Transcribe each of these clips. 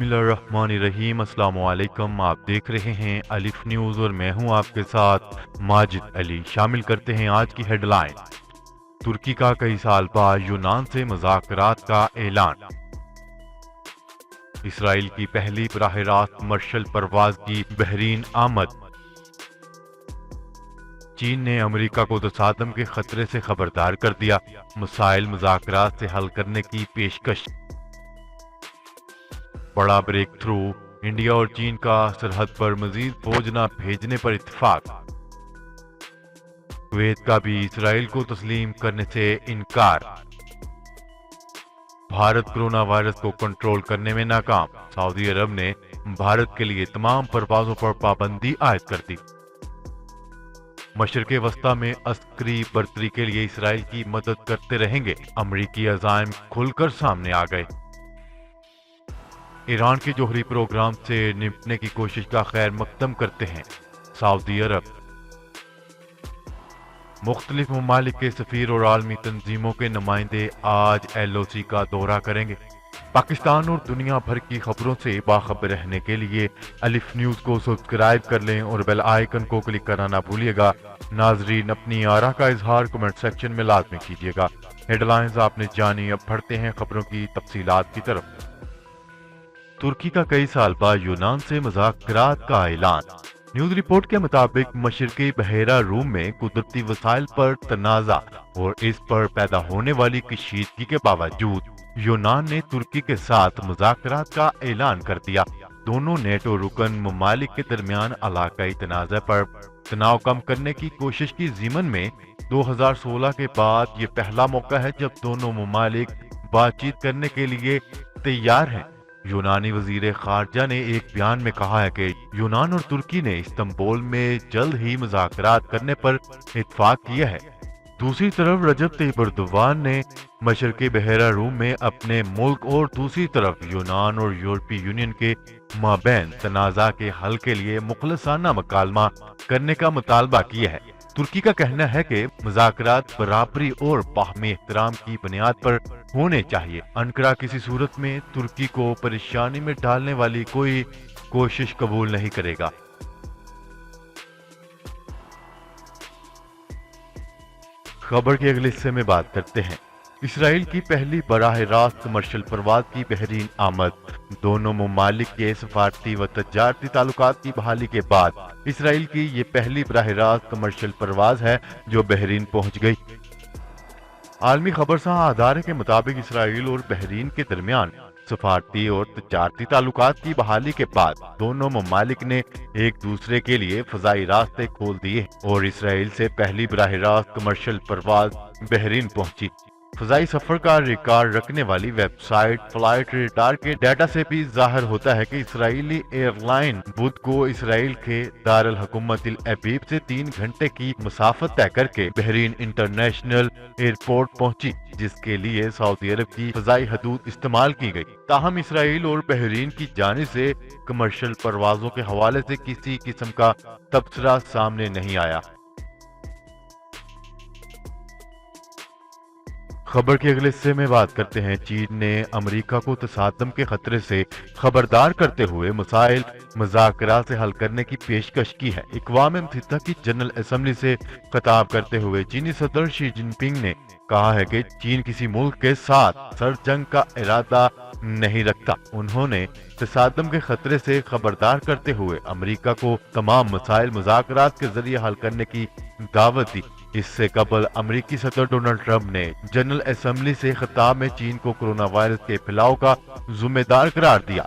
बिस्मिल्लाहिर्रहमानिर्रहीम। अस्सलाम वालेकुम। आप देख रहे हैं अलिफ न्यूज़ और मैं हूं आपके साथ माजिद अली। शामिल करते हैं आज की हेडलाइन। तुर्की का कई साल बाद यूनान से मुज़ाकरात का ऐलान। इसराइल की पहली बराह रास्त कमर्शियल परवाज की बहरीन आमद। चीन ने अमेरिका को तसादम के खतरे से खबरदार कर दिया। मसाइल मुज़ाकरात से हल करने की पेशकश। बड़ा ब्रेक थ्रू, इंडिया और चीन का सरहद पर मजीद फौज न भेजने पर इत्तेफाक। कुवैत का भी इसराइल को तस्लीम करने से इनकार। भारत कोरोना वायरस को कंट्रोल करने में नाकाम। सऊदी अरब ने भारत के लिए तमाम परवाजों पर पाबंदी आयद कर दी। मशरिक़ वस्ता में अस्करी बर्तरी के लिए इसराइल की मदद करते रहेंगे। अमरीकी अज़ाइम खुलकर सामने आ गए। ईरान के जोहरी प्रोग्राम से निपटने की कोशिश का खैर मकदम करते हैं सऊदी अरब। मुख्तलिफ ममालिक के सफीर और आलमी तंजीमों के नुमाइंदे आज LOC का दौरा करेंगे। पाकिस्तान और दुनिया भर की खबरों से बाखबर रहने के लिए अलिफ न्यूज़ को सब्सक्राइब कर लें और बेल आइकन को क्लिक करना ना भूलिएगा। नाजरीन, अपनी आरा का इजहार कमेंट सेक्शन में लाजमी कीजिएगा। हेडलाइंस आपने जानी, अब बढ़ते हैं खबरों की तफसीलात की तरफ। तुर्की का कई साल बाद यूनान से मुज़ाकरात का ऐलान। न्यूज रिपोर्ट के मुताबिक मशरिकी बहेरा रूम में कुदरती वसाइल पर तनाज़ा और इस पर पैदा होने वाली कशीदगी के बावजूद यूनान ने तुर्की के साथ मुज़ाकरात का ऐलान कर दिया। दोनों नेटो रुकन ममालिक के दरमियान इलाकाई तनाज़ा पर तनाव कम करने की कोशिश की ज़िमन में 2016 के बाद ये पहला मौका है जब दोनों ममालिक बातचीत करने के लिए तैयार हैं। यूनानी वजीर खारजा ने एक बयान में कहा है कि यूनान और तुर्की ने इस्तांबुल में जल्द ही मुज़ाकरात करने पर इत्तेफाक किया है। दूसरी तरफ रजब तय्यिप एर्दोगान ने मशरिकी बहेरा रूम में अपने मुल्क और दूसरी तरफ यूनान और यूरोपीय यूनियन के माबैन तनाज़ा के हल के लिए मुखलसाना मकालमा करने का मुतालबा किया है। तुर्की का कहना है कि मुज़ाकरात बराबरी और बाहमी एहतराम की बुनियाद पर होने चाहिए। अंकारा किसी सूरत में तुर्की को परेशानी में डालने वाली कोई कोशिश कबूल नहीं करेगा। खबर के अगले हिस्से में बात करते हैं। इसराइल की पहली बराह रास्त कमर्शियल परवाज की बहरीन आमद। दोनों ममालिक के सफारती व तजारती ताल्लुकात की बहाली के बाद इसराइल की ये पहली बराह रास्त कमर्शियल परवाज है जो बहरीन पहुंच गई। आलमी खबरसां अदारे के मुताबिक इसराइल और बहरीन के दरमियान सफारती और तजारती ताल्लुकात की बहाली के बाद दोनों ममालिक ने एक दूसरे के लिए फजाई रास्ते खोल दिए और इसराइल से पहली बराह रास्त कमर्शियल परवाज बहरीन पहुंची। फजाई सफर का रिकॉर्ड रखने वाली वेबसाइट फ्लाइट रेडार के डाटा से भी जाहिर होता है कि इसराइली एयरलाइन बुध को इसराइल के दारुल हुकूमत तिल अबीब से 3 घंटे की मुसाफत तय करके बहरीन इंटरनेशनल एयरपोर्ट पहुंची, जिसके लिए सऊदी अरब की फजाई हदूद इस्तेमाल की गई। ताहम इसराइल और बहरीन की जानिब से कमर्शियल परवाजों के हवाले से किसी किस्म का तबसरा सामने नहीं आया। खबर के अगले हिस्से में बात करते हैं। चीन ने अमेरिका को तसादम के खतरे से खबरदार करते हुए मसाइल मुज़ाकरात से हल करने की पेशकश की है। अक़वाम मुत्तहिदा की जनरल असम्बली से खिताब करते हुए चीनी सदर शी जिनपिंग ने कहा है कि चीन किसी मुल्क के साथ सर जंग का इरादा नहीं रखता। उन्होंने तसादम के खतरे से खबरदार करते हुए अमेरिका को तमाम मसाइल मुज़ाकरात के जरिए हल करने की दावत दी। इससे कबल अमेरिकी सदर डोनाल्ड ट्रंप ने जनरल असम्बली से खिताब में चीन को कोरोना वायरस के फैलाव का जिम्मेदार करार दिया,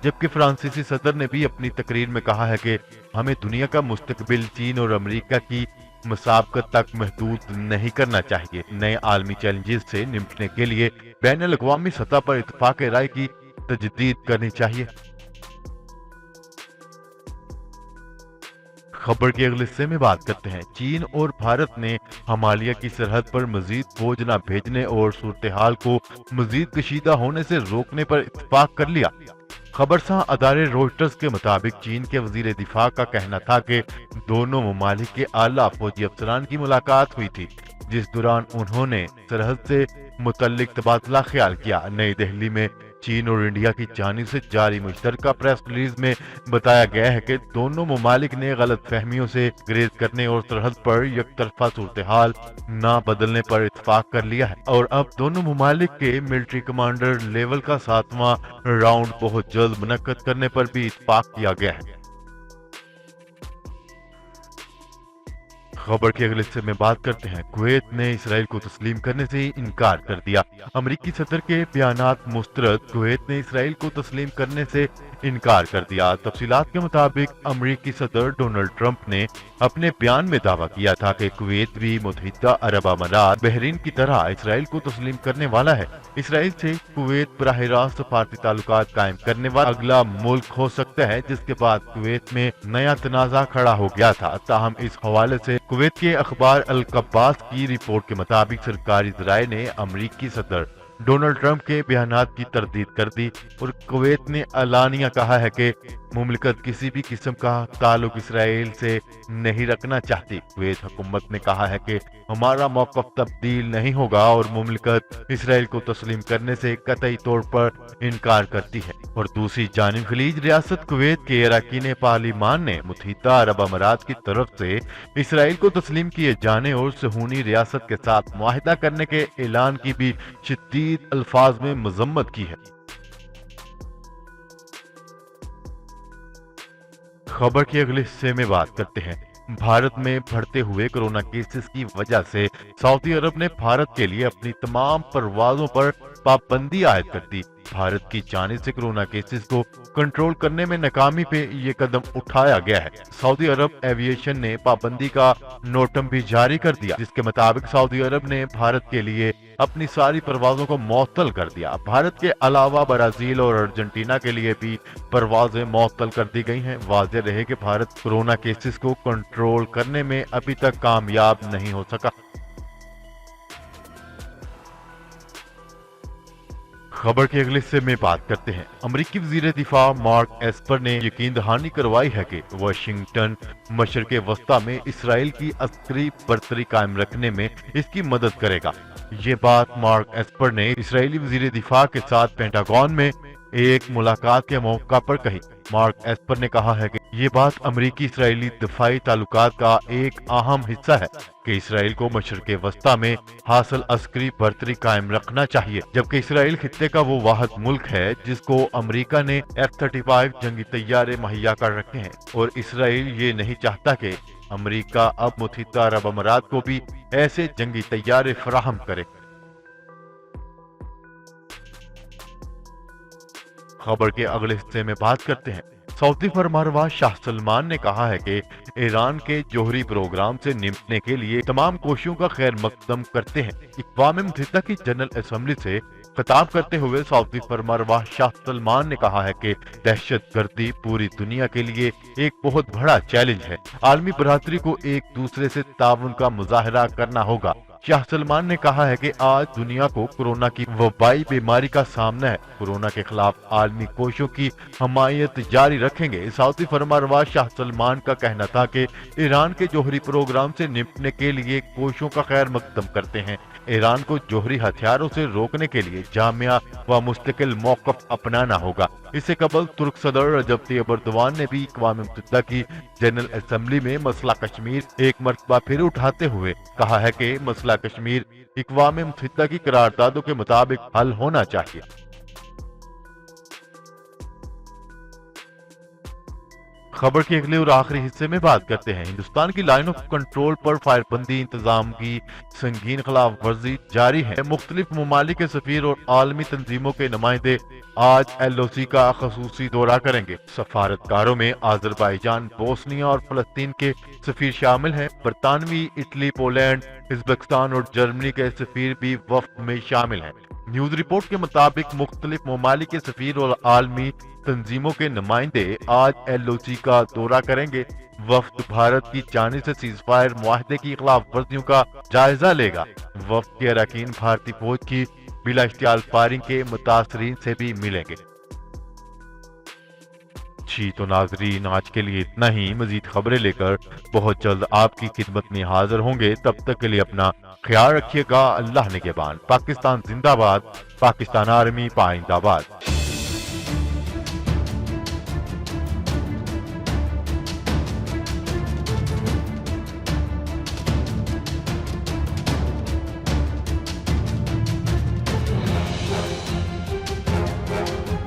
जबकि फ्रांसीसी सदर ने भी अपनी तकरीर में कहा है कि हमें दुनिया का मुस्तकबिल चीन और अमेरिका की मुसाबकत तक महदूद नहीं करना चाहिए। नए आलमी चैलेंजेस से निपटने के लिए बैनुल अक़वामी सतह पर इत्तेफाक राय की तजदीद करनी चाहिए। खबर के अगले हिस्से में बात करते हैं। चीन और भारत ने हिमालय की सरहद पर मजीद फौज न भेजने और सूरत हाल को मजीद कशीदा होने से रोकने पर इत्तेफाक कर लिया। खबरसां अदारे रॉयटर्स के मुताबिक चीन के वजीर दिफा का कहना था कि दोनों ममालिक के आला फौजी अफसरान की मुलाकात हुई थी, जिस दौरान उन्होंने सरहद से मुतल्लिक तबादला ख्याल किया। नई दिल्ली में चीन और इंडिया की जानिब से जारी मुश्तरका प्रेस रिलीज में बताया गया है कि दोनों ममालिक ने गलत फहमियों से गुरेज करने और सरहद पर यकतरफा सूरत हाल न बदलने पर इत्तेफाक कर लिया है और अब दोनों ममालिक के मिलिट्री कमांडर लेवल का 7वां राउंड बहुत जल्द मुनक्कद करने पर भी इत्तेफाक किया गया है। खबर के अगले हिस्से में बात करते हैं। कुवैत ने इसराइल को तस्लीम करने से इनकार कर दिया। अमरीकी सदर के बयानात मुस्तरद, कुवैत ने इसराइल को तस्लीम करने से इनकार कर दिया। तफसीलात के मुताबिक अमरीकी सदर डोनाल्ड ट्रंप ने अपने बयान में दावा किया था कि कुवैत भी मुत्तहिदा अरब अमारात बहरीन की तरह इसराइल को तस्लीम करने वाला है। इसराइल से कुवैत बराह रास्त सफारती ताल्लुकात कायम करने वाला अगला मुल्क हो सकता है, जिसके बाद कुवैत में नया तनाज़ा खड़ा हो गया था। ताहम इस हवाले से कुवैत के अखबार अल कब्बास की रिपोर्ट के मुताबिक सरकारी ज़राए ने अमरीकी सदर डोनाल्ड ट्रंप के बयानात की तरदीद कर दी और कुवैत ने अलानिया कहा है कि मुमलिकत किसी भी किस्म का ताल्लुक इसराइल से नहीं रखना चाहती। कुवैत हुकूमत ने कहा है कि हमारा मौक़िफ़ तब्दील नहीं होगा और मुमलिकत इसराइल को तस्लीम करने से कतई तौर पर इनकार करती है। और दूसरी जानिब खलीज रियासत कुवैत के अरकान पार्लिमान ने मुत्तहिदा अरब अमारात की तरफ से इसराइल को तस्लीम किए जाने और सहूनी रियासत के साथ मुआहिदा करने के ऐलान की भी शदीद अल्फाज में मजम्मत की है। खबर के अगले हिस्से में बात करते हैं। भारत में बढ़ते हुए कोरोना केसेस की वजह से सऊदी अरब ने भारत के लिए अपनी तमाम परवाजों पर पाबंदी आयद कर दी। भारत की जानिब से कोरोना केसेस को कंट्रोल करने में नाकामी पे ये कदम उठाया गया है। सऊदी अरब एविएशन ने पाबंदी का नोटम भी जारी कर दिया, जिसके मुताबिक सऊदी अरब ने भारत के लिए अपनी सारी परवाजों को मुअत्तल कर दिया। भारत के अलावा ब्राजील और अर्जेंटीना के लिए भी परवाजें मुअत्तल कर दी गई हैं। वाज़ेह रहे कि भारत कोरोना केसेस को कंट्रोल करने में अभी तक कामयाब नहीं हो सका। खबर के अगले हिस्से में बात करते हैं। अमरीकी वज़ीर दिफा मार्क एस्पर ने यकीन दहानी करवाई है कि वाशिंगटन मशरिक़ वस्ता में इसराइल की अस्करी बरतरी कायम रखने में इसकी मदद करेगा। ये बात मार्क एस्पर ने इसराइली वज़ीर दिफा के साथ पेंटागन में एक मुलाकात के मौका पर कही। मार्क एस्पर ने कहा है कि ये बात अमरीकी इसराइली दिफाई ताल्लुकात का एक अहम हिस्सा है कि इसराइल को मशरिक़ वस्ता में हासिल अस्करी बरतरी कायम रखना चाहिए, जबकि इसराइल खित्ते का वो वाहिद मुल्क है जिसको अमरीका ने F-35 जंगी तैयारे मुहैया कर रखे हैं और इसराइल ये नहीं चाहता कि अमरीका अब मुत्तहिदा अरब अमारात को भी ऐसे जंगी तैयारे फराहम करे। खबर के अगले हिस्से में बात करते हैं। सऊदी फरमानरवा शाह सलमान ने कहा है कि ईरान के जोहरी प्रोग्राम से निपटने के लिए तमाम कोशिशों का खैर मकदम करते हैं। अक़वाम मुत्तहिदा की जनरल असम्बली से खिताब करते हुए सऊदी फरमानरवा शाह सलमान ने कहा है कि दहशतगर्दी पूरी दुनिया के लिए एक बहुत बड़ा चैलेंज है। आलमी बरादरी को एक दूसरे से ताउन का मुजाहरा करना होगा। शाह सलमान ने कहा है कि आज दुनिया को कोरोना की वबाई बीमारी का सामना है। कोरोना के खिलाफ आलमी कोशिशों की हमायत जारी रखेंगे। सऊदी फरमानरवा शाह सलमान का कहना था कि ईरान के जोहरी प्रोग्राम से निपटने के लिए कोशिशों का खैर मकदम करते हैं। ईरान को जोहरी हथियारों से रोकने के लिए जामिया व मुस्तकिल मौक़िफ़ अपनाना होगा। इससे कबल तुर्क सदर रजब तैयब एर्दोगान ने भी अक़वाम मुत्तहिदा की जनरल असम्बली में मसला कश्मीर एक मरतबा फिर उठाते हुए कहा है कि मसला कश्मीर अक़वाम मुत्तहिदा की करारदादों के मुताबिक हल होना चाहिए। खबर के अगले और आखिरी हिस्से में बात करते हैं। हिंदुस्तान की लाइन ऑफ कंट्रोल पर फायरबंदी इंतजाम की संगीन खिलाफ वर्जी जारी है। मुख्तलिफ ममालिक के सफीर और आलमी तंजीमों के नुमाइंदे आज LOC का खसूसी दौरा करेंगे। सफारतकारों में आज़रबाईजान, बोस्निया और फलस्तीन के सफीर शामिल हैं। बरतानवी, इटली, पोलैंड, उज़्बेकिस्तान और जर्मनी के सफीर भी वफ्द में शामिल हैं। न्यूज रिपोर्ट के मुताबिक मुख्तलिफ ममालिक के सफीर और आलमी तंजीमों के नुमाइंदे आज LOC का दौरा करेंगे। वफ्द भारत की जानिब से सीज़फायर मुआहदे की खिलाफ वर्जियों का जायजा लेगा। वफ्द के अरकान भारतीय फौज की बिला इश्तियाल फायरिंग के मुतासरीन से भी मिलेंगे। जी तो नाजरीन, आज के लिए इतना ही। मजीद खबरें लेकर बहुत जल्द आपकी खिदमत में हाजिर होंगे। तब तक के लिए अपना ख्याल रखिएगा। अल्लाह निगहबान। पाकिस्तान जिंदाबाद। पाकिस्तान आर्मी पाइंदाबाद।